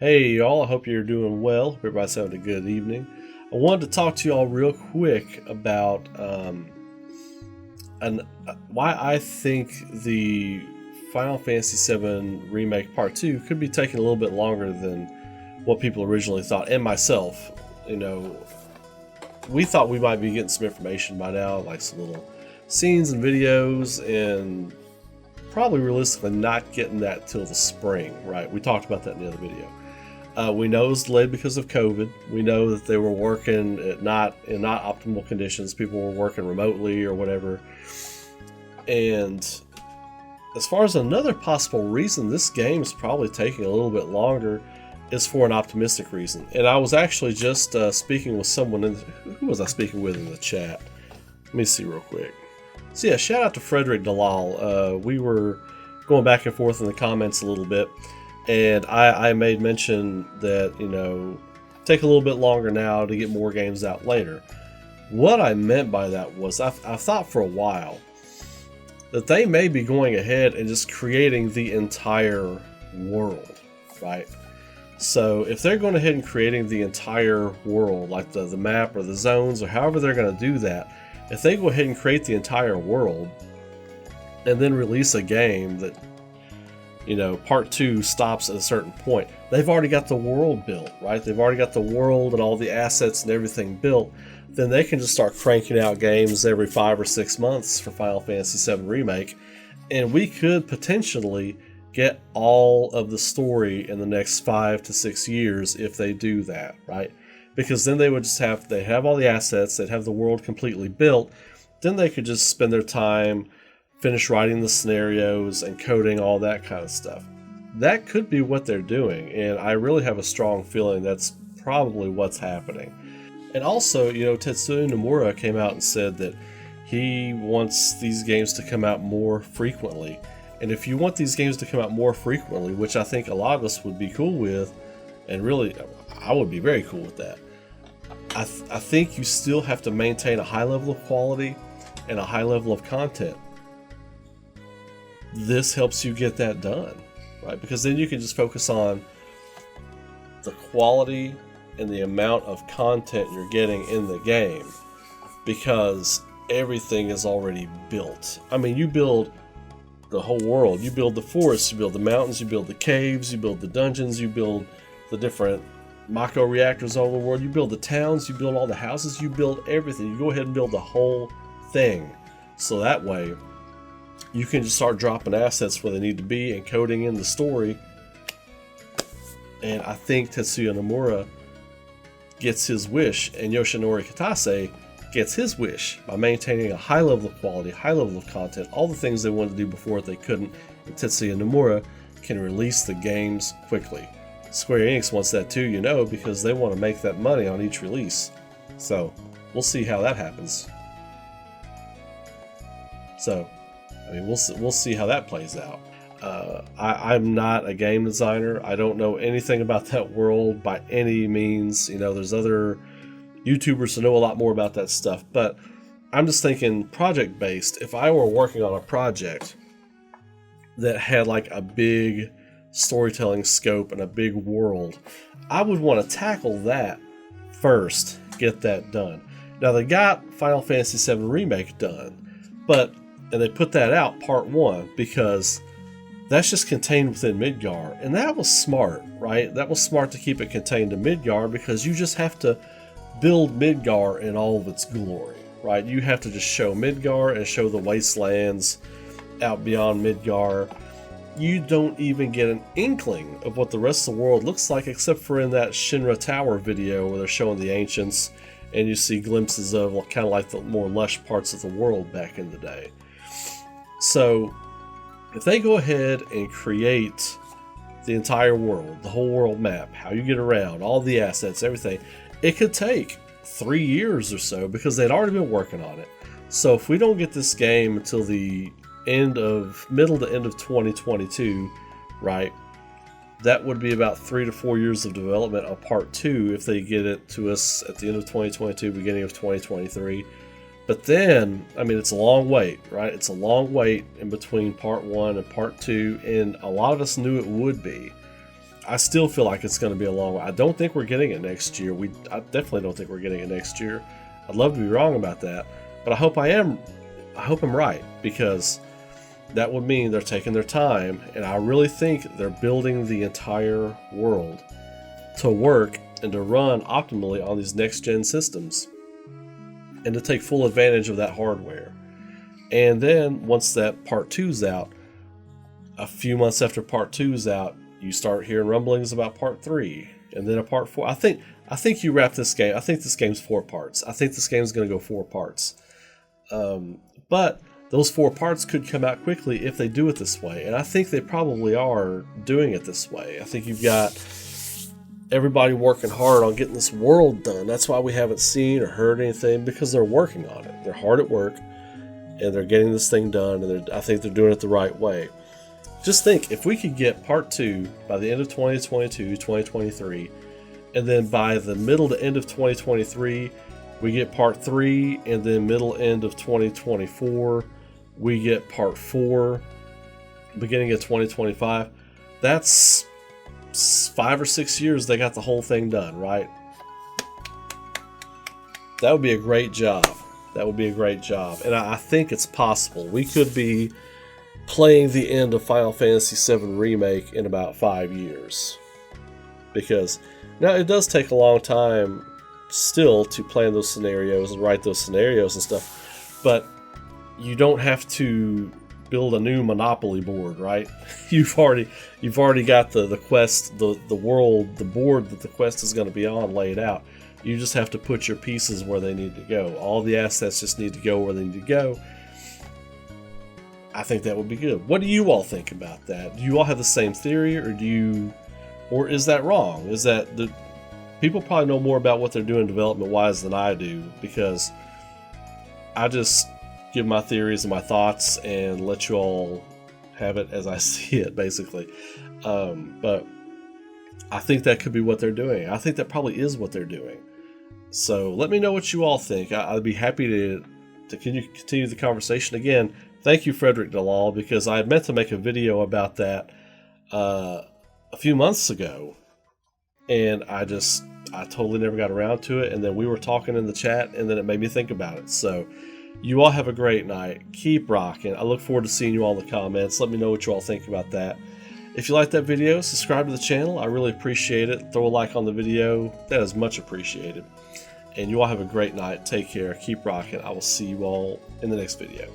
Hey y'all, I hope you're doing well. Hope everybody's having a good evening. I wanted to talk to y'all real quick about why I think the Final Fantasy VII Remake Part 2 could be taking a little bit longer than what people originally thought, and myself. You know, we thought we might be getting some information by now, like some little scenes and videos, and probably realistically not getting that till the spring, right? We talked about that in the other video. We know it was delayed because of COVID. We know that they were working at not optimal conditions. People were working remotely or whatever. And as far as another possible reason this game is probably taking a little bit longer is for an optimistic reason. And I was actually just speaking with someone. Who was I speaking with in the chat? Let me see real quick. So yeah, shout out to Frederick Dalal. We were going back and forth in the comments a little bit. And I made mention that, take a little bit longer now to get more games out later. What I meant by that was I thought for a while that they may be going ahead and just creating the entire world, right? So if they're going ahead and creating the entire world, like the map or the zones or however they're going to do that, if they go ahead and create the entire world and then release a game that part 2 stops at a certain point, they've already got the world built, right? They've already got the world and all the assets and everything built. Then they can just start cranking out games every 5 or 6 months for Final Fantasy VII Remake, and we could potentially get all of the story in the next 5 to 6 years if they do that, right? Because then they would just have all the assets, they'd have the world completely built. Then they could just spend their time finish writing the scenarios and coding all that kind of stuff. That could be what they're doing, and I really have a strong feeling that's probably what's happening. And also, Tetsuya Nomura came out and said that he wants these games to come out more frequently. And if you want these games to come out more frequently, which I think a lot of us would be cool with, and really I would be very cool with that, I think you still have to maintain a high level of quality and a high level of content. This helps you get that done, right? Because then you can just focus on the quality and the amount of content you're getting in the game, because everything is already built. I mean, you build the whole world. You build the forests, you build the mountains, you build the caves, you build the dungeons, you build the different Mako reactors all over the world, you build the towns, you build all the houses, you build everything. You go ahead and build the whole thing. So that way, you can just start dropping assets where they need to be and coding in the story. And I think Tetsuya Nomura gets his wish, and Yoshinori Kitase gets his wish by maintaining a high level of quality, high level of content, all the things they wanted to do before they couldn't. And Tetsuya Nomura can release the games quickly. Square Enix wants that too, because they want to make that money on each release. So we'll see how that happens. We'll see how that plays out. I'm not a game designer. I don't know anything about that world by any means. There's other YouTubers who know a lot more about that stuff. But I'm just thinking project-based. If I were working on a project that had like a big storytelling scope and a big world, I would want to tackle that first, get that done. Now, they got Final Fantasy VII Remake done, and they put that out part 1 because that's just contained within Midgar, and that was smart, right? That was smart to keep it contained to Midgar, because you just have to build Midgar in all of its glory, right? You have to just show Midgar and show the wastelands out beyond Midgar. You don't even get an inkling of what the rest of the world looks like, except for in that Shinra Tower video where they're showing the ancients, and you see glimpses of kind of like the more lush parts of the world back in the day. So if they go ahead and create the entire world, the whole world map, how you get around, all the assets, everything, it could take 3 years or so, because they'd already been working on it. So if we don't get this game until the middle to end of 2022, right, that would be about 3 to 4 years of development on part 2 if they get it to us at the end of 2022, beginning of 2023. But then, it's a long wait, right? It's a long wait in between part 1 and part 2, and a lot of us knew it would be. I still feel like it's going to be a long way. I don't think we're getting it next year. I definitely don't think we're getting it next year. I'd love to be wrong about that, but I hope I am. I hope I'm right, because that would mean they're taking their time, and I really think they're building the entire world to work and to run optimally on these next-gen systems and to take full advantage of that hardware. And then once that Part 2's out, a few months after Part 2's out, you start hearing rumblings about Part 3, and then a Part 4. I think you wrap this game. I think this game's 4 parts. I think this game's going to go 4 parts. But those 4 parts could come out quickly if they do it this way. And I think they probably are doing it this way. I think you've got everybody working hard on getting this world done. That's why we haven't seen or heard anything, because they're working on it. They're hard at work, and they're getting this thing done, and I think they're doing it the right way. Just think, if we could get Part 2 by the end of 2022, 2023, and then by the middle to end of 2023, we get Part 3, and then middle end of 2024, we get Part 4, beginning of 2025. That's 5 or 6 years they got the whole thing done, right? That would be a great job. That would be a great job. And I think it's possible. We could be playing the end of Final Fantasy VII Remake in about 5 years. Because now it does take a long time still to plan those scenarios and write those scenarios and stuff, but you don't have to build a new Monopoly board, right? You've already got the quest, the world, the board that the quest is going to be on laid out. You just have to put your pieces where they need to go. All the assets just need to go where they need to go. I think that would be good. What do you all think about that? Do you all have the same theory, or is that wrong? Is that the people probably know more about what they're doing development-wise than I do, because I just give my theories and my thoughts and let you all have it as I see it, basically. But I think that could be what they're doing. I think that probably is what they're doing. So let me know what you all think. I'd be happy to continue the conversation. Again, thank you, Frederick Dalal, because I had meant to make a video about that a few months ago, and I totally never got around to it. And then we were talking in the chat, and then it made me think about it. So you all have a great night. Keep rocking. I look forward to seeing you all in the comments. Let me know what you all think about that. If you like that video, subscribe to the channel. I really appreciate it. Throw a like on the video. That is much appreciated. And you all have a great night. Take care. Keep rocking. I will see you all in the next video.